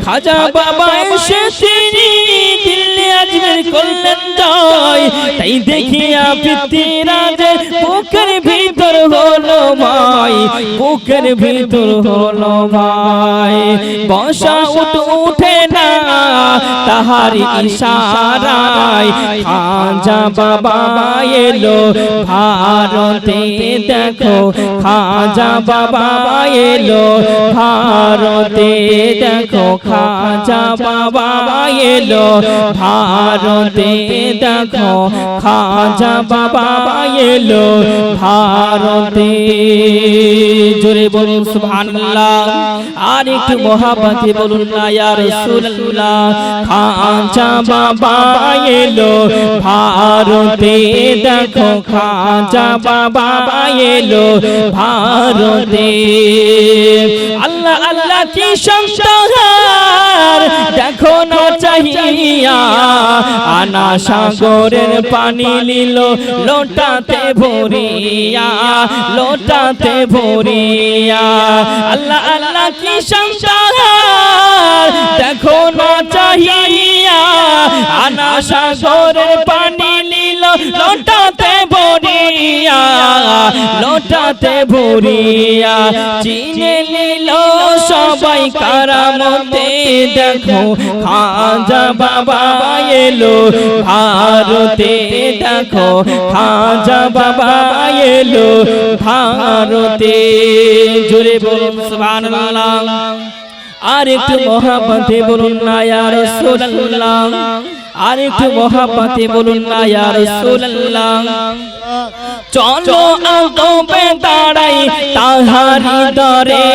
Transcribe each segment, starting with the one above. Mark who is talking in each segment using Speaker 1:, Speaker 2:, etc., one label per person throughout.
Speaker 1: খাজা বাবা এসে তিনি দিল্লি আজমের করলেন জয়। তাই দেখিয়া পিতৃরাজের বুকের ভিতর হলো ভাই, বুকের ভিতর হলো ভাই। বসা উঠে না তাহার ইশারায়, খাজা বাবা এলো ভারতে দেখো, খাজা বাবা এলো ভারতে দেখো, খাজা বাবা এলো ভারতে দেখো, খাজা বাবা এলো ভারতে। জোরে বলুন সুবহানাল্লাহ, আর একটু মহব্বতে বলুন না ইয়া রাসূলুল্লাহ। খাজা বাবা এলো ভারতে দেখো, খাজা বাবা এলো ভারতে। আল্লাহ আল্লাহ কি সংসার দেখো না চাহিয়া, আনা সাগরের পানি নিল লোটাতে ভরিয়া, লোটাতে ভরিয়া। আল্লাহ আল্লাহ কি সংসার দেখো না চাহিয়া, আনা সাগরের পানি নিল লোটাতে ভরিয়া, লোটাতে ভরিয়া। চিনে নিল সবাই কারামতে দেখো, খাজা বাবা এলো ভারতে দেখো, খাজা বাবা এলো ভারতে। জোরে বলুন সুবহানাল্লাহ, আর একটু মহব্বতে বলুন না ইয়া রাসূলুল্লাহ, আর একটু মহব্বতে বলুন না ইয়া রাসূলুল্লাহ। চলো আদবে দাঁড়াই তাহারি দরে,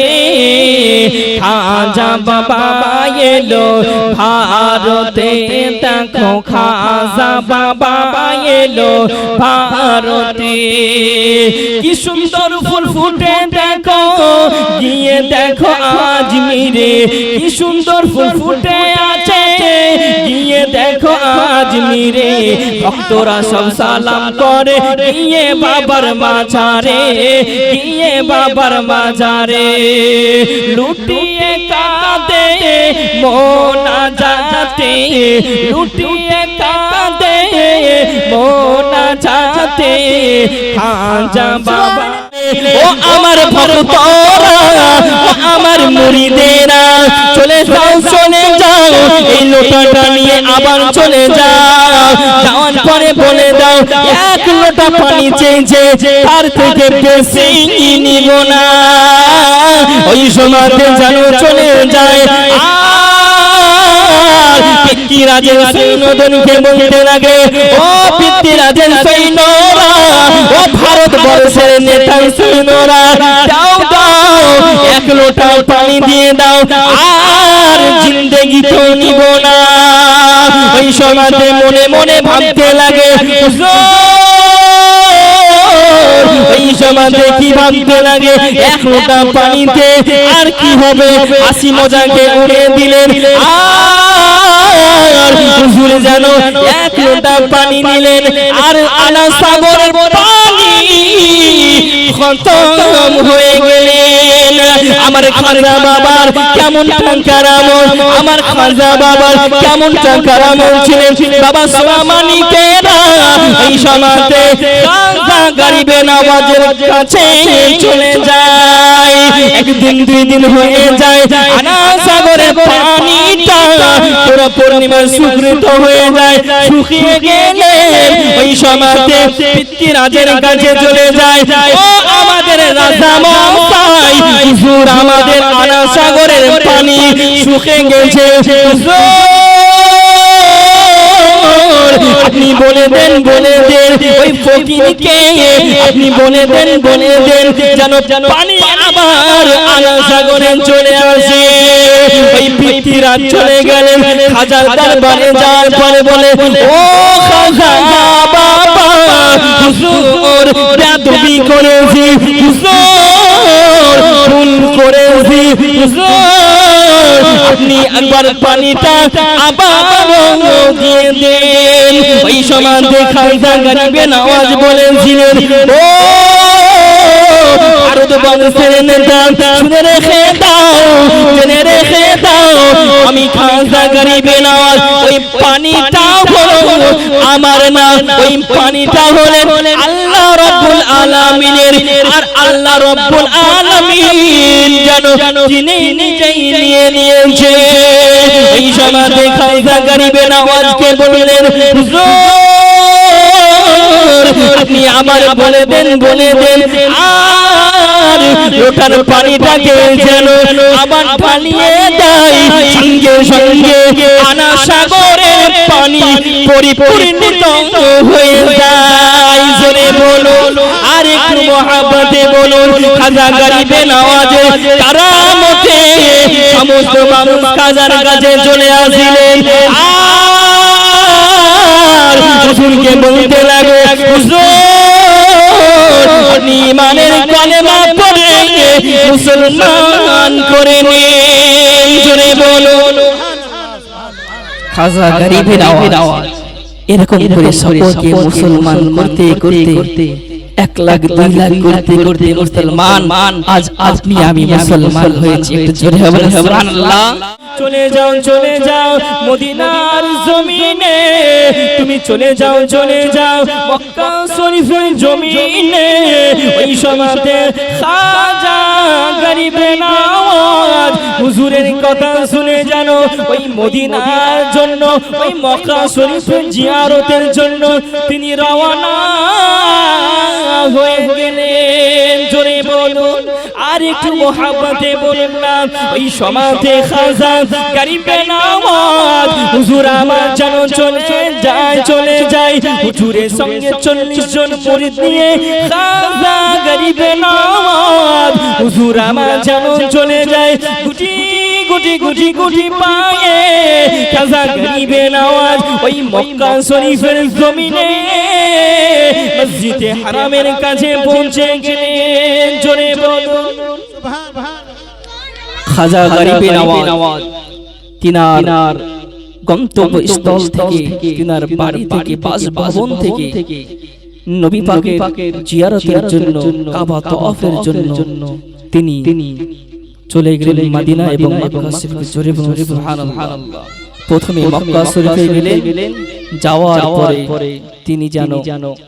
Speaker 1: খাজা বাবা এলো ভারতে দেখো, খাজা বাবা এলো ভারতে। কি সুন্দর ফুল ফুটে দেখো, গিয়ে দেখো আজমিরে, কি সুন্দর ফুল ফুটে আছে, গিয়ে দেখো আজমিরে। ভক্তরা সব সালাম করে গিয়ে বাবার মাঝারে, গিয়ে বাবার মাঝারে। লুটিয়ে কাঁদে মোনাজাতে, লুটিয়ে কাঁদে মোনাজাতে। খাজা বাবা ও আমার ভক্তরা, ও আমার মুরিদেরা, চলে যাও চলে যাও, এই লোটাটা নিয়ে আবার চলে যাও। যাওয়ার পরে বলে দাও এক লোটা পানি চেয়েছে, তার থেকে বেশি নিব না। ওই সময়তে যেন চলে যায়। পিতৃরাজের সৈন্যদেরকে বলতে লাগে, ও পিতৃরাজের সৈন্যরা, ও ভারতবর্ষের নেতা সৈন্যরা, দাও দাও এক লোটা পানি দিয়ে দাও, আর জিন্দেগি তো নিব না। ওই সময়তে মনে মনে ভাবতে লাগে, এই সমাজে কি ভাবতে লাগে, এক লোটা পানিতে আর কি হবে, হাসি মজাকে উড়ে দিলেন। আর হুজুর যেন এক লোটা পানি নিলেন, আর আনা সাগরের পানি খতম হয়ে গেলেন। আমার খাজা বাবার কেমন কারামত, আমার খাজা বাবার কেমন কারামত ছিলেন। বাবা সোলামানিকেরা এই সমাজে খাজা গরিবে নওয়াজের কাছে চলে যায়। একদিন দুই দিন হয়ে যায়, আনা সাগরের পানিটা পুরো পূর্ণিমার সুকৃত হয়ে যায়, শুকিয়ে গেলে ওই সমাজে পিতৃরাজের কাছে চলে যায়। ও আমাদের রাজা মশাই, হুজুর আমাদের আনা সাগরের পানি শুকিয়ে গেছে, আপনি বলে দেন ওই ফকিরকে, আপনি বলে দেন যেন পানি আবার আনা সাগরে চলে আসে। ওই পিতৃরাজ চলে গেলেন, খাজার দরবারে যাওয়ার পরে বলে, ও খাজা বাবা, হুজুর বেয়াদবি করেছি, হুজুর ভুল করেছি, হুজুর আপনি একবার পানিটা আবার দিয়ে দেন। ওই সময় খাজা গরিবে নওয়াজ বলেছিলেন, ও ভারতবর্ষের নেতা, শুনে রেখে দাও, জেনে রেখে দাও, আমি খাজা গরিবে নওয়াজ ওই পানিটা হলো আমার না, ওই পানিটা হলেন আল্লাহ রাব্বুল আলামিনের। আর আল্লাহ রাব্বুল আলামিন জানো যিনি নিজেই নিয়ে নিয়েছে। এই সমাজে খাজা গরিবে নওয়াজকে বললেন, আপনি আমার বলে দেন আর লোটার পানিটাকে যেন আবার ঢালিয়ে দেয়, সঙ্গে সঙ্গে আনা সাগরের পানি পরিপূর্ণিত হয়ে যায়। জোরে বলুন আর একটু মহব্বতে বলুন, খাজা গরিবে নওয়াজের কারামতে সমস্ত মানুষ খাজার কাছে চলে আসিলেন। হুজুরকে বলতে লাগে, হুজুর আপনি ইমানের কালেমা পড়ে মুসলমান করে নিন। জোরে বলুন খাজা গরিবে নওয়াজ এরকম করে সকলকে মুসলমান করতে করতে 1 লাখ 2 লাখ করতে করতে মুসলমান আজ আপনি আমি মুসলমান হয়েছি। একটু জোরে বলেন সুবহানাল্লাহ। চলে যাও মদিনার জমিনে, তুমি চলে যাও মক্কা শরীফের জমিনে। ওই সময়তে খাজা গরিবে নওয়াজ হুজুরের কথা শুনে জানো ওই মদিনার জন্য, ওই মক্কা শরীফের জিয়ারতের জন্য তিনি রওনা হয়ে গেলেন। জোরে বলুন আর একটু মহব্বতে বলুন না। ওই সমাজে খাজা গরিবে নওয়াজ হুজুর আমার জানো চলে যায় হুজুরের সঙ্গে 40 জন মুরিদ নিয়ে খাজা গরিবে নওয়াজ হুজুর আমার জানো চলে যায় গুটি পায়ে খাজা গরিবে নওয়াজ ওই মক্কা শরীফের জমিনে মসজিদে হারামের কাছে পৌঁছে গেলেন। জোরে বলুন খাজা গরিবে নওয়াজ তিনার গন্তব্যস্থল থেকে, তিনার বাড়ি থেকে, বাসভবন থেকে নবী পাকের জিয়ারতের জন্য, কাবা তওয়াফের জন্য তিনি চলে গেলেন মদিনা এবং মক্কা শরীফে। জোরে বলুন সুবহানাল্লাহ। প্রথমে মক্কা শরীফে গেলেন, যাওয়ার পরে তিনি জানো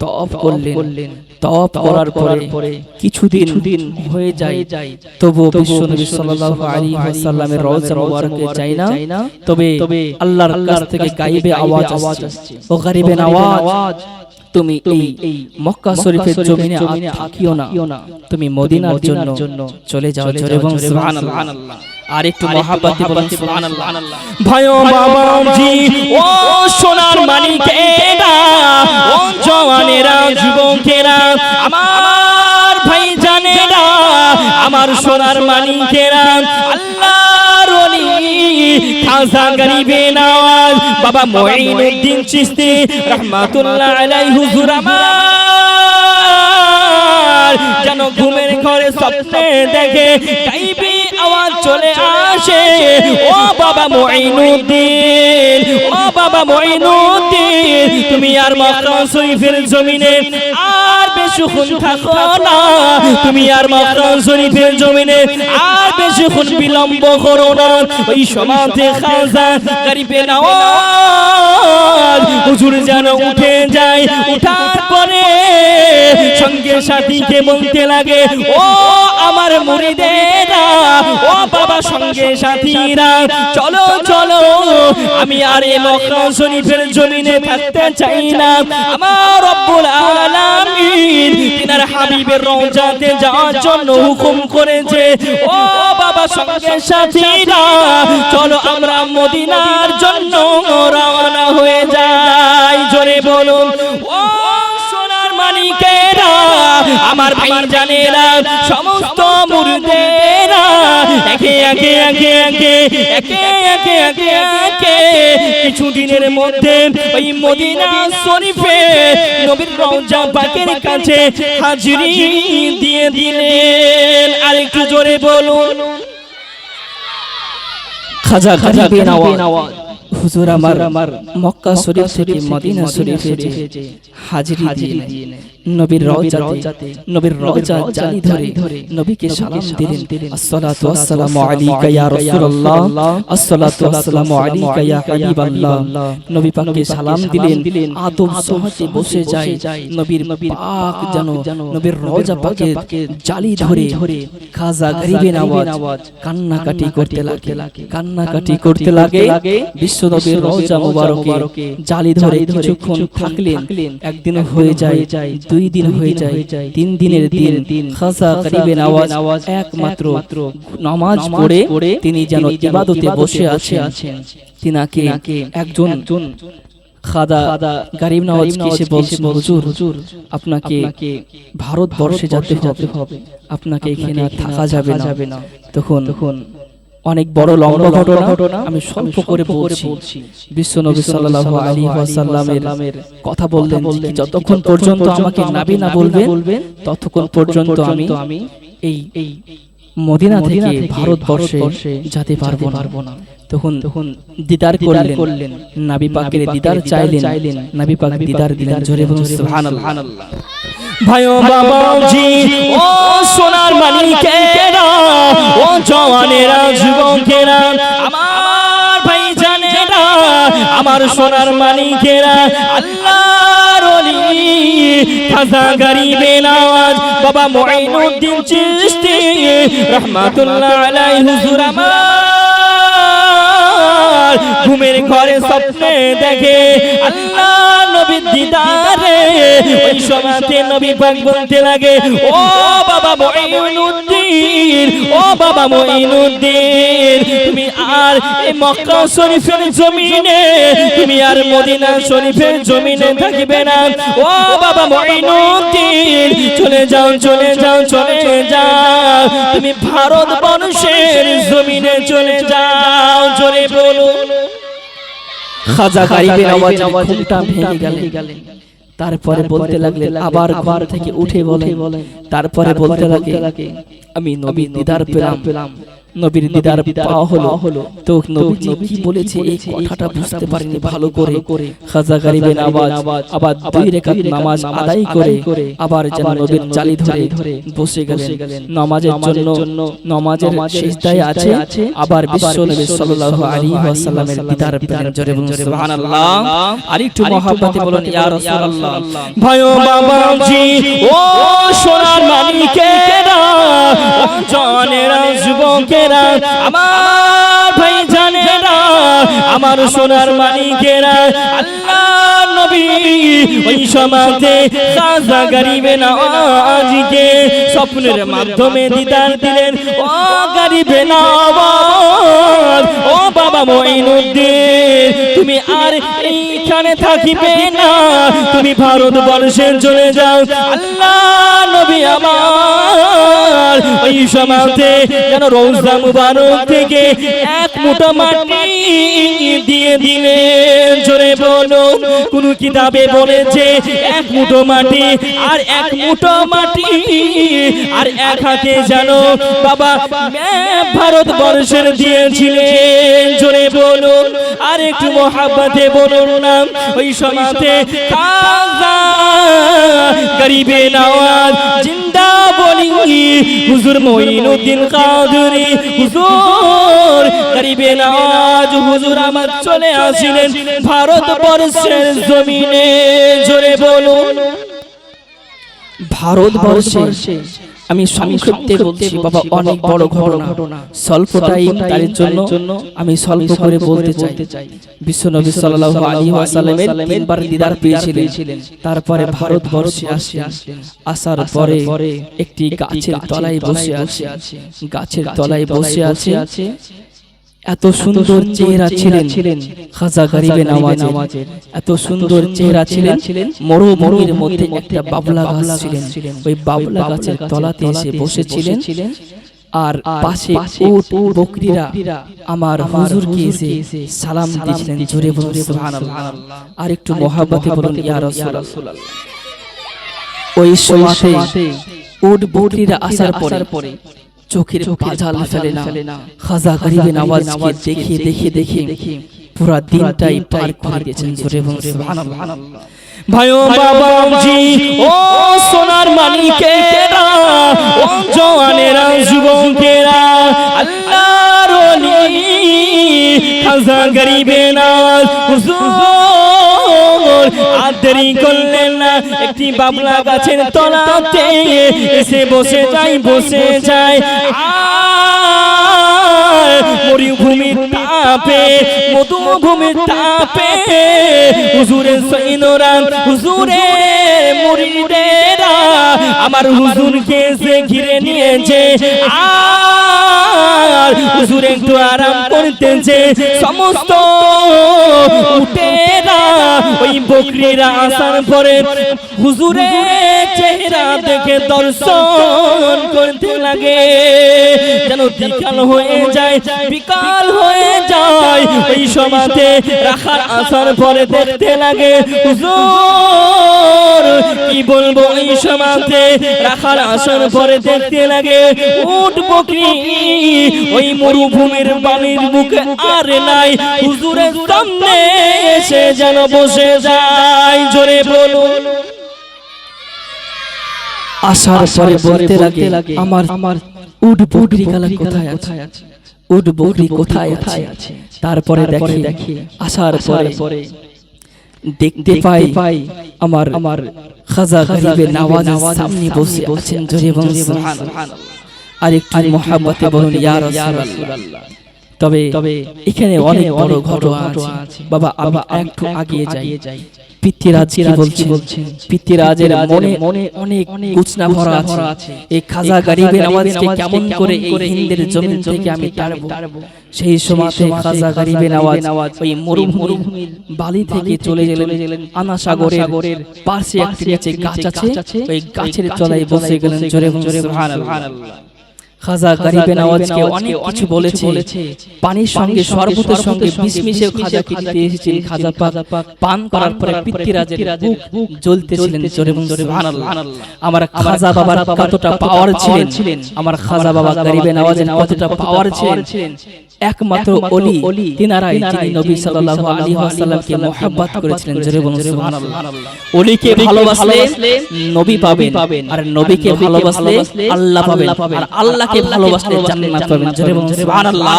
Speaker 1: তওয়াফ করলেন। তওয়াফ করার পরে কিছুদিন হয়ে যায়, তবু বিশ্বনবী সাল্লাল্লাহু আলাইহি ওয়াসাল্লামের রওজা মুবারকে যায় না। তবে আল্লাহর কাছ থেকে গায়েবে আওয়াজ আসছে, ও গরিবে নওয়াজ তুমি এই মক্কা শরীফের জমিনে থাকিও না, তুমি মদিনার জন্য চলে যাও। জোরে বলুন সুবহানাল্লাহ। আর একটু মহব্বতে বলুন সুবহানাল্লাহ। ভাইও বাবাজি ও সোনার মানিকেরা, ও জওয়ানেরা, যুবকেরা, আমার ভাই জানেরা, আমার সোনার মানিকেরা, আল্লাহর ওলি খাজা গরিবে নওয়াজ বাবা মুঈনুদ্দিন চিশতি রাহমাতুল্লাহ আলাইহি হুজুর আমার যেন ঘুমের ঘরে স্বপ্নে দেখে গায়েবী আওয়াজ চলে আসে, ও বাবা মুঈনুদ্দিন, ও বাবা মুঈনুদ্দিন তুমি আর মক্কা শরীফের জমিনে আর বেশিক্ষণ থাকো না, তুমি আর মক্কা শরীফের জমিনে আর বেশিক্ষণ বিলম্ব করো না। ওই সমাজে খাজা গরিবে নওয়াজ হুজুর যেন উঠে যায়, উঠার পরে সঙ্গে সাথীকে বলতে লাগে, ও আমার মুরিদেরা, ও বাবা সঙ্গে সাথীরা, চলো আমি আর এই মক্কা শরীফের জমিনে থাকতে চাই না। আমার রব্বুল আলামিন তিনার হাবিবের রওজাতে যাওয়ার জন্য হুকুম করেছে, ও বাবা সঙ্গে সাথীরা চলো আমরা মদিনার জন্য রওনা হয়ে যাই। জোরে বলুন ও সোনার মানিকেরা, আমার ভাই জানেরা, সমস্ত মুরিদেরা একে একে কিছুদিনের মধ্যে ওই মদিনা শরীফে নবীর রওজা পাকের কাছে হাজিরি দিয়ে দিলেন। আরেকটু জোরে বলুন খাজা গরিবে নওয়াজ হুজুর আমার মক্কা শরীফ থেকে মদিনা শরীফে হাজিরি দিয়ে নবীর রওজাতে নবীর রওজা জালি ধরে নবীকে সালাম দিলেন আসসালাতু ওয়াসসালামু আলাইকা ইয়া রাসূলুল্লাহ আসসালাতু ওয়াসসালামু আলাইকা ইয়া হাবিবাল্লাহ নবী পাককে সালাম দিলেন আদব সহজে বসে যায় নবীর পাক যেন নবীর রওজা পাকে জালি ধরে খাজা গরিবের আওয়াজ কান্নাকাটি করতে লাগে বিশ্ব নবীর রওজা মুবারকে জালি ধরে কিছুক্ষণ থাকলেন একদিন হয়ে যায় দুই দিন হয়ে যায় তিন দিনের দিন খাজা গরিবের আওয়াজ একমাত্র নামাজ পড়ে তিনি যেন ইবাদতে বসে আছেন তিনাকে একজন খাজা গরিব নওয়াজ এসে বলছে হুজুর আপনাকে ভারতবর্ষে যেতে হবে আপনাকে এখানে থাকা যাবে না তখন অনেক বড় লম্বা ঘটনা আমি স্বল্প করে বলছি বিশ্ব নবী সাল্লাল্লাহু আলাইহি ওয়াসাল্লামের কথা বললেন যতক্ষণ পর্যন্ত আমাকে নবী না বলবেন ততক্ষণ পর্যন্ত আমি এই মদিনা থেকে ভারতবর্ষে যেতে পারবো না তখন দিদার করলেন নবী পাকের দিদার চাইলেন নবী পাক দিদার দিলেন জোরে বলুন সুবহানাল্লাহ ভাইও বাবাজি ও সোনার মানিকেরা ও জওয়ানেরা যুবকেরা আমার ভাই জানেরা আমার সোনার মানিকেরা আল্লাহর ওলি খাজা গরিবে নওয়াজ বাবা মুঈনুদ্দিন চিশতি রাহমাতুল্লাহ আলাইহি হুজুর আমার ঘুমের ঘরে স্বপ্নে দেখে আল্লাহ নবীর দিদারে ওই সময়তে নবী পাক বলতে লাগে ও বাবা মুঈনুদ্দিন তুমি আর এই মক্কা শরীফের জমিনে তুমি আর মদিনা শরীফের জমিনে থাকবে না ও বাবা মুঈনুদ্দিন চলে যাও তুমি ভারতবর্ষের জমিনে চলে যাও জোরে বলুন খাজা গরিবের আওয়াজ ঘুমটা ভেঙে গেলেন তারপরে বলতে লাগলেন আবার ঘর থেকে উঠে বলেন তারপরে বলতে লাগে আমি নবীর দিদার পেলাম নবীর দিদার পাওয়া হলো তো নবীজি কি বলেছে এই কথাটা বুঝতে পারেনি ভালো করে খাজা গরিবের আওয়াজ আবার দুই রাকাত নামাজ আদায় করে আবার যেন নবীর জালি ধরে বসে গেলেন নামাজের জন্য নামাজের সিজদায় আছে আবার বিশ্ব নবী সাল্লাল্লাহু আলাইহি ওয়াসাল্লামের দিদার পেলেন জোরে বলুন সুবহানাল্লাহ আরেকটু মহব্বতে বলুন ইয়া রাসূলুল্লাহ ভাইও বাবাজি ও সোনার মানিকেরা ও জানেরা যুবকেরা আমার ভাই জানেরা আমার সোনার মানিকেরা আল্লাহ নবী ওই সময়তে খাজা গরিবে নওয়াজকে স্বপ্নের মাধ্যমে দিদার দিলেন ও গরিবে নওয়াজ ও বাবা মুঈনুদ্দিন তুমি আর এইখানে থাকিবে না তুমি ভারতবর্ষে চলে যাও আল্লাহ নবী আমার ওই সময়তে যেন রওজা মুবারক থেকে এক মুঠো মাটি দিয়ে দিলেন জোরে বলুন কোন কিতাবে বলেছে এক মুঠো মাটি আর এক মুঠো মাটি আর এক হাতে যেন বাবা ভারতবর্ষের দিয়েছিলেন জোরে বলুন আর একটু মহব্বতে বলুন না ওই সময়তে খাজা গরিবে নওয়াজ জিন্দা বলি হুজুর মুঈনুদ্দিন কাদরি হুজুর গরিবে নওয়াজ হুজুর আমার চলে আসিলেন ভারতবর্ষের জমিনে জোরে বলুন ভারতবর্ষে আমি সংক্ষেপে বলছি বাবা অনেক বড় ঘটনা স্বল্প টাইম তার জন্য আমি স্বল্প করে বলতে চাই বিশ্ব নবী সাল্লাল্লাহু আলাইহি ওয়াসাল্লামের তিনবার দিদার পেয়েছিলেন তারপরে ভারতবর্ষে আসার পরে একটি গাছের তলায় বসে আছে এত সুন্দর চেহারা ছিলেন খাজা গরিবে নওয়াজের এত সুন্দর চেহারা ছিলেন মরুভূমির মধ্যে একটা বাবলা গাছ ছিলেন ওই বাবলা গাছের তলাতে এসে বসেছিলেন আর পাশে উট বকরিরা আমার হুজুরকে এসে সালাম দিয়েছিলেন জোরে বলুন সুবহানাল্লাহ আর একটু মহব্বতে বলুন ইয়া রাসূলুল্লাহ ওই সময়তে উট বকরিরা আসার পরে চোখের পাজাল ফেলে না খাজা গরিবে নওয়াজকে দেখে পুরা দিনটাই পার করে দিয়েছেন জোরে বলুন সুবহানাল্লাহ। ভাইও বাবাজি ও সোনার মানিকেরা, ও জওয়ানেরা, যুবকেরা, আল্লাহর ওলি খাজা গরিবে নওয়াজ হুজুর আর দেরি করলেন না, একটি বাবলা গাছের তলাতে এসে বসে যায় মরুভূমির তাপে, মধুভূমির তাপে হুজুরের সৈন্যরা, হুজুরের মুরিদেরা আমার হুজুরকে এসে ঘিরে নিয়েছে, আর হুজুর একটু আরাম করতেছে। সমস্ত উটেরা, ওই বকরিরা আসার পরে হুজুরের চেহারা দেখে দর্শন করতে লাগে, যেন বিকাল হয়ে যায়, বিকাল হয়ে যায়। ওই সমাজে রাখার আসার পরে দেখতে লাগে হুজুর কি বলবো, ওই সমাজে রাখার আসার পরে দেখতে লাগে উট বকরি ওই মরুভূমির বালির বুকে আর নাই, হুজুরের সামনে এসে যেন বসে যায়। জোরে বলুন। আসার পরে বলতে লাগে আমার উট বকরি গালা কোথায় আছে, উট বকরি কোথায় আছে। তারপরে দেখি আসার পরে দেখতে পাই আমার খাজা গরিবে নওয়াজের সামনে বসে আছেন। জোরে বলুন সুবহানাল্লাহ। আর একটু মহব্বতে বলুন ইয়া রাসূলুল্লাহ। তবে এখানে অনেক বড় ঘটনা আছে বাবা, আমি একটু আগিয়ে যাই। পিতৃরাজ কি বলছেন, পিতৃরাজের মনে অনেক কুচনা ভরা আছে। এই খাজা গরিবে নওয়াজকে কেমন করে এই হিন্দের জমিন থেকে আমি তাড়ব। সেই সময়তে খাজা গরিবে নওয়াজ ওই মরুভূমির বালি থেকে চলে গেলেন আনা সাগরের পাশে একটি নিচে গাছ আছে, ওই গাছের তলায় বসে গেলেন। জোরে সুবহানাল্লাহ। খাজা গরিবে নওয়াজকে অনেক কিছু বলেছে, পানির সঙ্গে শরবতের সঙ্গে বিষ মিশিয়ে খাজাকে দিতে এসেছেন। খাজা পাক পান করার পরে পিতৃরাজের বুক জ্বলতেছিলেন। জোরে সুবহানাল্লাহ। আমার খাজা বাবার কতটা পাওয়ার ছিলেন, আমার খাজা বাবা গরিবে নওয়াজের কতটা পাওয়ার ছিলেন। একমাত্র ওলি তিনারাই যিনি নবী সাল্লাল্লাহু আলাইহি ওয়াসাল্লামকে মহব্বত করেছিলেন। জোরে বলুন সুবহানাল্লাহ। ওলিকে ভালোবাসলে নবী পাবেন, আর নবীকে ভালোবাসলে আল্লাহ পাবেন, আর আল্লাহকে ভালোবাসলে জান্নাত পাবেন। জোরে বলুন সুবহানাল্লাহ।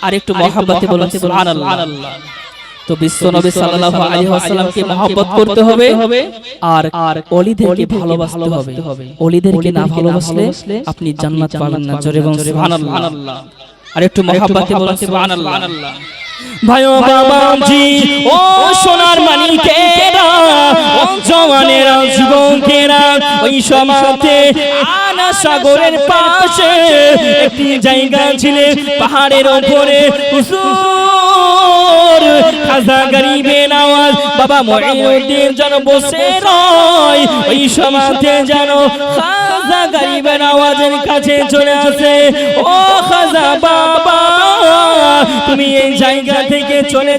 Speaker 1: আর একটু মহব্বতে বলুন সুবহানাল্লাহ। তো বিশ্ব নবী সাল্লাল্লাহু আলাইহি ওয়াসাল্লামকে মহব্বত করতে হবে, আর ওলিদেরকে ভালোবাসতে হবে। ওলিদেরকে না ভালোবাসলে আপনি জান্নাত পাবেন না। জোরে বলুন সুবহানাল্লাহ। আর একটু মহব্বতে বলুন সুবহানাল্লাহ। ভাইও বাবাজি ও সোনার মানিকেরা, ও জওয়ানেরা, যুবকেরা, ওই সমাজে আনা সাগরের পাশে একটি জায়গা ছিল, পাহাড়ের উপরে হুজুর খাজা গরিবে নওয়াজ বাবা মুঈনুদ্দিন যেন বসে রয়। ওই সমাজে যেন খাজা গরিবে নওয়াজের কাছে চলে আসে, ও খাজা বাবা তুমি এই জায়গা থেকে চলে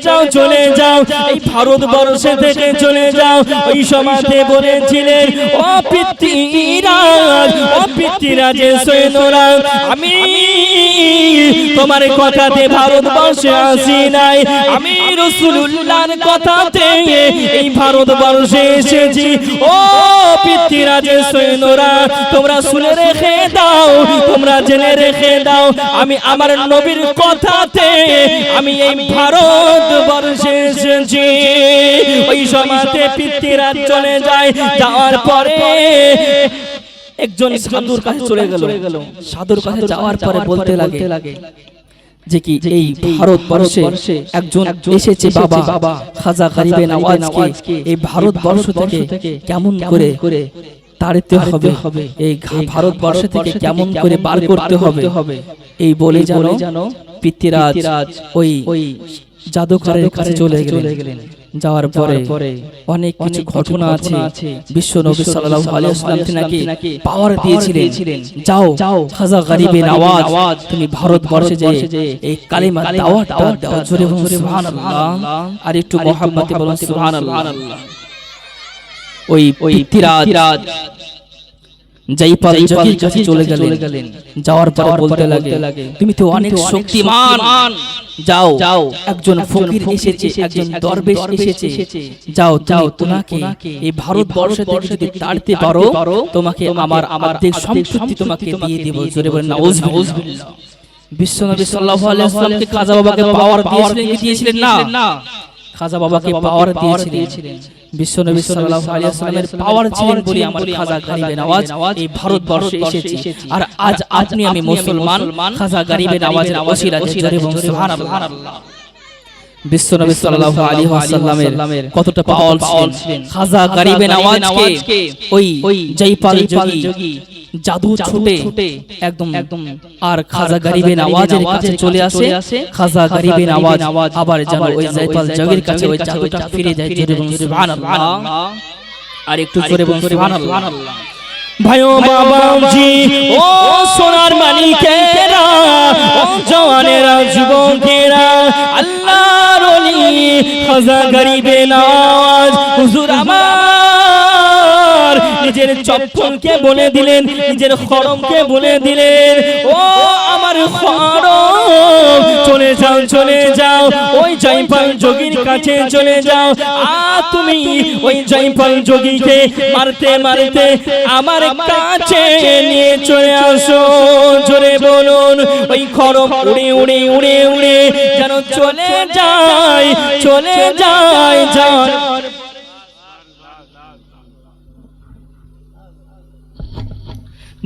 Speaker 1: যাও, এই ভারতবর্ষে থেকে চলে যাও। ওই সমাজে বলেছিলেন ও পিতৃরাজের সৈন্যরা, আমি তোমার কথাতে ভারতবর্ষে আসি নাই, আমি রাসূলুল্লাহর কথাতে এই ভারতবর্ষে এসেছি। ও পিতৃরাজের সৈন্যরা, তোমরা শুনে রেখে দাও, তোমরা জেনে রেখে দাও, আমি আমার নবীর কথাতে আমি এই ভারতবর্ষে এসেছি। ওই সমাজে পিতৃরাজ চলে যায়, যাওয়ার পরে একজন সাধুর কাছে চলে গেল। সাধুর কাছে যাওয়ার পরে বলতে লাগে যে কি এই ভারতবর্ষে একজন এসেছে বাবা, খাজা গরিবে নওয়াজকে এই ভারতবর্ষ থেকে কেমন করে তাড়িতে হবে, এই ভারতবর্ষ থেকে কেমন করে বার করতে হবে। এই বলে জানো পিতৃরাজ ওই জাদুকরের কাছে চলে গেলেন। যাওয়ার পরে অনেক কিছু ঘটনা আছে। বিশ্ব নবী সাল্লাল্লাহু আলাইহি ওয়াসাল্লাম তিনাকে পাওয়ার দিয়েছিলেন, যাও খাজা গরিবে নওয়াজ তুমি ভারতবর্ষে যে এই কালিমা দাওয়াতটা দাও। জোরে বলুন সুবহানাল্লাহ। আর একটু মহব্বতে বলুন সুবহানাল্লাহ। ওই পিতৃরাজ জয়পাল যোগীর কাছে চলে গেলেন। যাওয়ার পরে বলতে লাগে, তুমি তো অনেক শক্তিমান, যাও একজন ফকির এসেছে, একজন দরবেশ এসেছে, যাও তোমাকে এই ভারতবর্ষ থেকে যদি তাড়তে পারো, তোমাকে আমার অর্ধেক সম্পত্তি তোমাকে দিয়ে দেব। জোরে বলেন নাউজুবিল্লাহ। বিশ্বনবী সাল্লাল্লাহু আলাইহি ওয়াসাল্লামকে খাজা বাবাকে পাওয়ার দিয়েছিলেন না? খাজা বাবাকে পাওয়ার দিয়েছিলেন। বিশ্বনবী সাল্লাল্লাহু আলাইহি ওয়াসাল্লামের পাওয়ার ছিলেন বলে আমার খাজা গরিবে নওয়াজ এই ভারতবর্ষে এসেছে। আর আজ আপনি আমি মুসলমান, খাজা গরিবে নওয়াজের ওসিলাতে জোরে বলুন সুবহানাল্লাহ। বিশ্বনবী সাল্লাল্লাহু আলাইহি ওয়াসাল্লামের কতটা পাওয়ার ছিলেন। খাজা গরিবে নওয়াজকে ওই জয়পাল যোগী জাদু ছুটে একদম আর খাজা গরিবে নওয়াজের কাছে চলে আসে। খাজা গরিবে নওয়াজ আবার যেন ওই জয়পাল যোগীর কাছে ওই জাদুটা ফিরে যায়। জোরে বলুন সুবহানাল্লাহ। আর একটু জোরে বলুন সুবহানাল্লাহ। ভাইও বাবাজি, ও সোনার মানিকেরা, ও জওয়ানেরা, যুবকেরা, আল্লাহর ওলি খাজা গরিবে নওয়াজ হুজুর আমার নিজের চপ্পলকে বলে দিলেন, নিজের খরমকে বলে দিলেন, ও আমার খরম চলে যাও ওই জয়পাল যোগীর কাছে চলে যাও। তুমি ওই জয়পাল যোগীকে মারতে মারতে আমার কাছে নিয়ে চলে আসো। জোরে বলুন, ওই খরম উড়ে উড়ে উড়ে উড়ে যেন চলে যায়।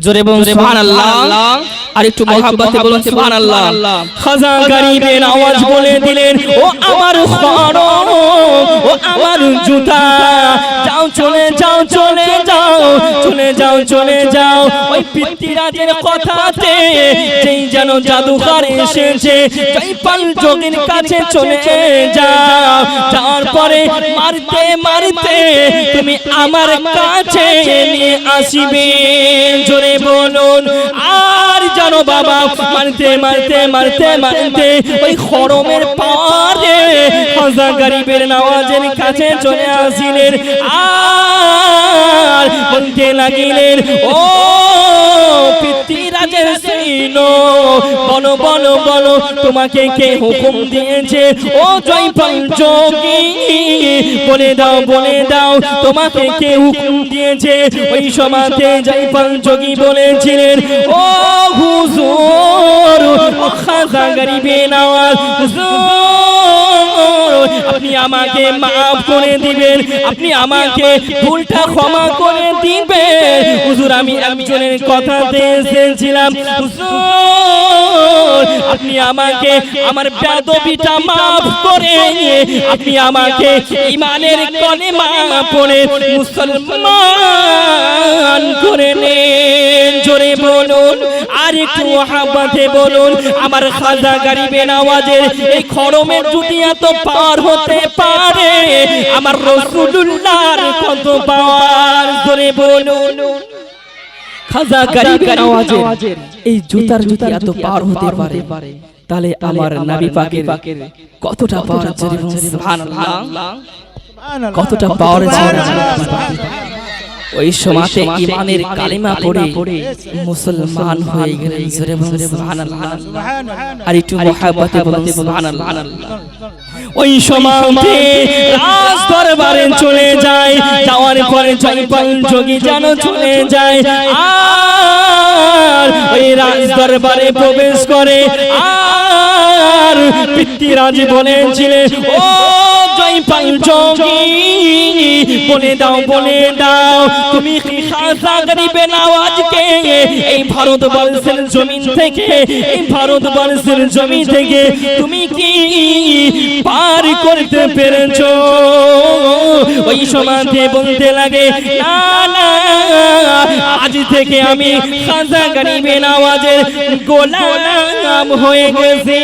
Speaker 1: জোরে বলুন সুবহানাল্লাহ। আর একটু মহব্বতে বলুন সুবহানাল্লাহ। খাজা গরিবে নওয়াজ বলে দিলেন, ও আমার খরম, ও আমার জুতা, যাও চলে যাও। ওই পিতৃরাজের কথাতে যেই যেন জাদুকর এসেছে, জয়পাল যোগীর কাছে চলে যাও। যাওয়ার পরে মারতে মারতে তুমি আমার কাছে নিয়ে আসিবে। জোরে বলুন। আর জানো বাবা, মারতে ওই খরমের পারে খাজা গরিবের নওয়াজের কাছে চলে আসিলেন। আর বলতে লাগিলেন, ও পিতৃরাজের সৈন্য, বলো তোমাকে কে হুকুম দিয়েছে? ও জয়পাল যোগী, বলে দাও তোমাকে কে হুকুম দিয়েছে? ওই সময়তে জয়পাল যোগী বলেছিলেন, ও হুজুর, ও খাজা গরিবে নওয়াজ, হুজুর আপনি আমাকে মাফ করে দিবেন, আপনি আমাকে ভুলটা ক্ষমা করে দিবেন। হুজুর আমি একজনের কথাতে এসেছিলাম, হুজুর আপনি আমাকে আমার বেয়াদবিটা মাফ করে আপনি আমাকে ঈমানের কলেমা পড়ে মুসলমান করে নেন। জোরে বলুন, আর একটু মহব্বতে বলুন, আমার খাজা গরিবে নওয়াজের এই খরমের যদি এত পার হতে পারে, আমার রাসূলুল্লাহর কত পাওয়ার। জোরে বলুন, খাজা গরিবে নওয়াজের এই জুতার যদি এত পার হতে পারে, তাহলে আমার নবী পাকের কতটা পাওয়ার। জোরে বলুন সুবহানাল্লাহ। কতটা পাওয়ার ছিল। ওই সময়তে ঈমানের কালিমা পড়ে মুসলমান হয়ে গেলেন। জোরে বলুন সুবহানাল্লাহ। আর একটু মহব্বতে বলুন সুবহানাল্লাহ। ওই সময়তে রাজ দরবারে চলে যায়, যাওয়ার পরে জয়পাল যোগী যেন চলে যায়। আর ওই রাজ দরবারে প্রবেশ করে। আর পিতৃরাজ বলেছিলেন, ও জয়পাল যোগী বলে দাও তুমি কি খাজা গরিবে নওয়াজকে এই ভারতবর্ষের জমিন থেকে তুমি কি পার করতে পেরেছো? ওই সময়তে বলতে লাগে, না আজ থেকে আমি খাজা গরিবে নওয়াজের গোলাম হয়ে গেছি।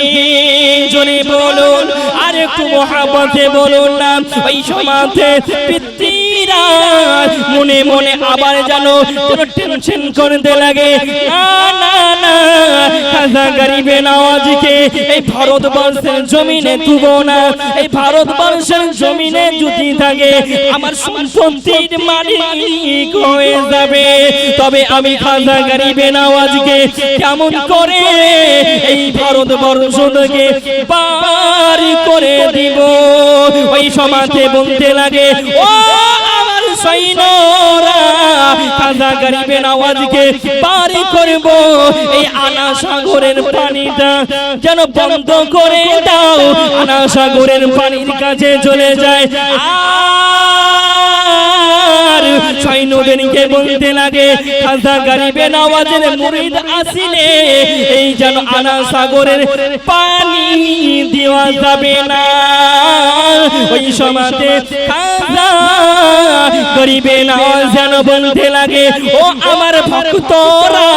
Speaker 1: জোরে বলুন, আর একটু মহব্বতে বলুন না। ওই সময়তে পিতৃরাজ মনে আবার যেন টেনশন করতে লাগে, না খাজা গরিবে নওয়াজকে এই ভারতবর্ষের জমিনে তুব না। এই ভারতবর্ষের জমিনে যদি থাকে আমার সম্পত্তির মালিক হয়ে যাবে। তবে আমি খাজা গরিবে নওয়াজকে কেমন করে এই ভারতবর্ষ থেকে পার করে দিব। ওই সমাজে বলতে লাগে, ও আমার সৈন্যরা, খাজা গরিবে নওয়াজকে পার করব। এই আনা সাগরের পানিটা যেন বন্ধ করে দাও। আনা সাগরের পানির কাছে চলে যায় আর সৈন্যদেরকে বলতে লাগে, খাজা গরিবে নওয়াজের মুরিদ আসিলে এই যেন আনা সাগরের পানি দেওয়া যাবে না। ওই সমাজে খাজা গরিবে নওয়াজ যেন বলতে লাগে, ও আমার ভক্তরা,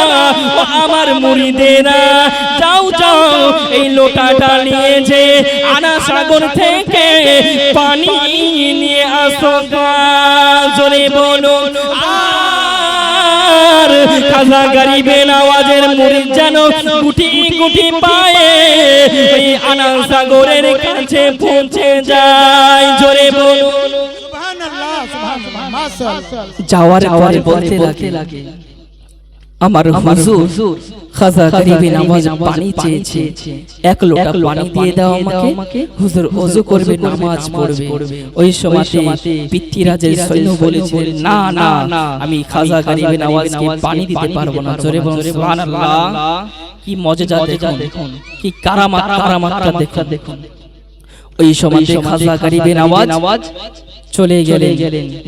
Speaker 1: ও আমার মুরিদেরা, যাও যাও এই লোটাটা নিয়ে যে আনা সাগর থেকে পানি নিয়ে আসো। জোরে বলো। আর খাজা গরিবে নওয়াজের মুরিদ যেন গুটি গুটি পায়ে ওই আনা সাগরের কাছে পৌঁছে যায়। জোরে বলো।
Speaker 2: যাওয়ার পরে বলতে লাগে, আমার হুজুর খাজা গরিবে নওয়াজ পানি চেয়েছে, এক লোটা পানি দিয়ে দাও আমাকে। হুজুর ওযু করবে, নামাজ পড়বে। ওই সময়তে পিতৃরাজের সৈন্য বলেছিলেন, না না, আমি খাজা গরিবে নওয়াজকে পানি দিতে পারবো না। জোরে বলুন সুবহানাল্লাহ। কি মজা দেখুন, কি কারামাতটা দেখুন। ওই সময়তে খাজা গরিবে নওয়াজ চলে গেলেন।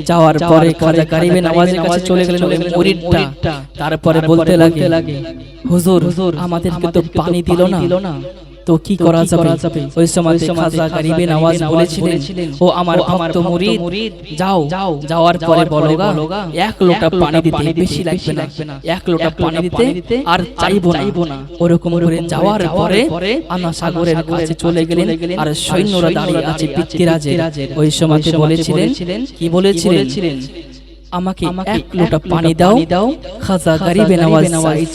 Speaker 2: যাওয়ার পরে খাজা গরিবে নওয়াজের কাছে চলে গেলেন ওই মুরিদটা। তারপরে বলতে লাগে, হুজুর আমাদেরকে তো পানি দিল না, তো কি করা যাবে? ওই সময় খাজা গরিবে নওয়াজ বলেছিলেন, ও আমার ভক্ত মুরিদ, যাও, যাওয়ার পরে বলোগা এক লোটা পানি দিতে, বেশি লাগবে না, এক লোটা পানি দিতে আর চাইবো না। ওরকম করে যাওয়ার পরে আনা সাগরের কাছে চলে গেলেন আর সৈন্যরা দাঁড়িয়ে আছে পিতৃরাজের। ওই সময় বলেছিলেন, কি বলেছিলেন? আমাকে এক লোটা পানি দাও, খাজা গরিবে নওয়াজ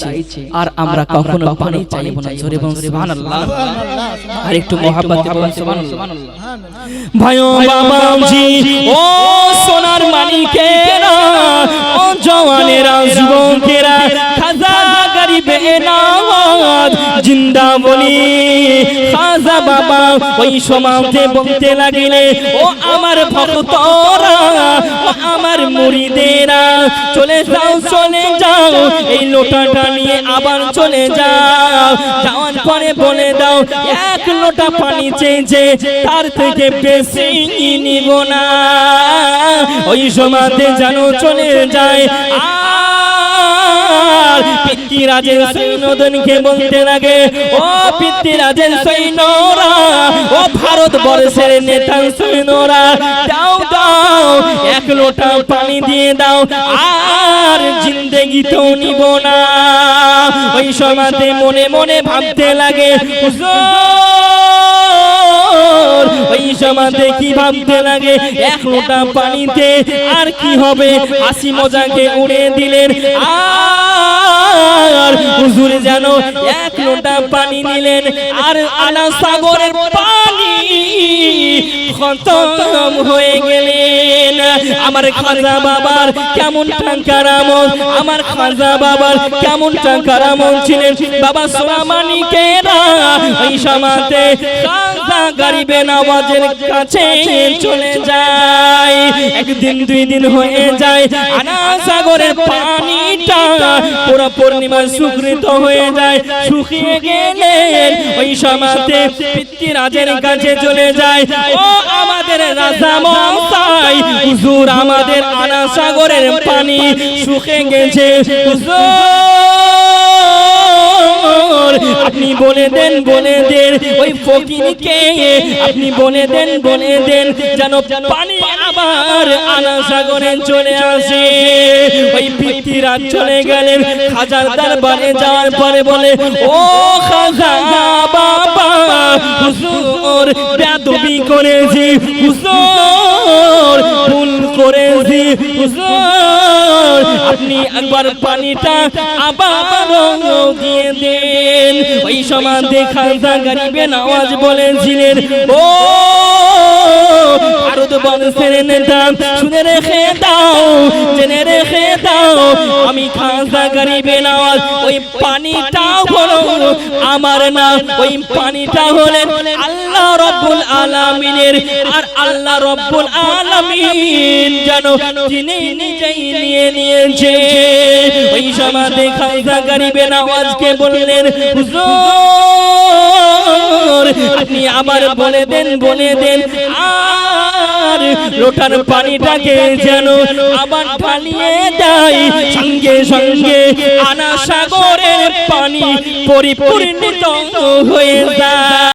Speaker 2: চাইছে, আর আমরা কখনো পানি চাইবো না। জোরে বলুন সুবহানাল্লাহ। আর একটু মহব্বতে বলুন সুবহানাল্লাহ।
Speaker 1: ভাইও বাবাজি, ও সোনার মানিকেরা, ও জওয়ানেরা, যুবকেরা, খাজা গরিবে নওয়াজ জিন্দা বলি। খাজা বাবা ওই সমাজে বলতে লাগিলে, ও আমার ভক্তরা, ও আমার মুরিদেরা, চলে যাও এই লোটাটা নিয়ে আবার চলে যাও। যাওয়ার পরে বলে দাও, এক লোটা পানি চেয়েছে, তার থেকে বেশি নিব না। ওই সমাজে যেন চলে যায়। আর পিতৃরাজের সৈন্যদেরকে বলতে লাগে, ও পিতৃরাজের সৈন্যরা, ও ভারতবর্ষের নেতা সৈন্যরা, দাও এক লোটা পানি দিয়ে দাও, আর জিন্দেগিতেও নিব না। ওই সময়তে মনে মনে ভাবতে লাগে, ওই সমাজে কি ভাবতে লাগে, এক লোটা পানিতে আর কি হবে, হাসি মজাকে উড়ে দিলেন। আর হুজুর যেন এক লোটা পানি নিলেন, আর আনা সাগরের পানি খতম হয়ে গেলেন। আমার খাজা বাবার কেমন কারামত, আমার খাজা বাবার কেমন কারামত ছিলেন। বাবা সোনামানিকেরা ওই সমাজে খাজা গরিবে নওয়াজের কাছে চলে যায়। একদিন দুই দিন হয়ে যায়, আনা সাগরের পানিটা পুরো পূর্ণিমার শুকৃত হয়ে যায়, শুকিয়ে গেলেন। ওই সমাজে পিতৃরাজের কাছে চলে যায়, ও আমাদের রাজা মশাই, হুজুর আমাদের আনা সাগরের পানি শুকিয়ে গেছে, হুজুর আপনি বলে দেন ওই ফকিরকে আপনি বলে দেন যেন পানি আবার আনা সাগরে চলে আসে। ওই পিতৃরাজ চলে গেলেন খাজার দরবারে। যাওয়ার পরে বলে, ও খাজা বাবা, হুজুর বেয়াদবি করেছি, হুজুর ভুল করেছি, হুজুর আপনি একবার পানিটা আবার দিয়ে দেন। ওই সময় খাজা গরিবে নওয়াজ বলেছিলেন, ও ভারত বংশের নেতা, শুনে রেখে দাও, জেনে রেখে দাও, আমি খাজা গরিবে নওয়াজ ওই পানিটা হলো আমার না, ওই পানিটা হলেন আল্লাহ রব্বুল আলামিনের। আর আল্লাহ রব্বুল আলামিন জানো তিনি নিজেই নিয়ে নিয়েছে। ওই সময় খাজা গরিবে নওয়াজকে বললেন, হুজুর আপনি আবার বলে দেন আর লোটার পানিটাকে যেন আবার ঢালিয়ে দেয়। সঙ্গে সঙ্গে আনা সাগরের পানি পরিপূর্ণিত হয়ে যায়।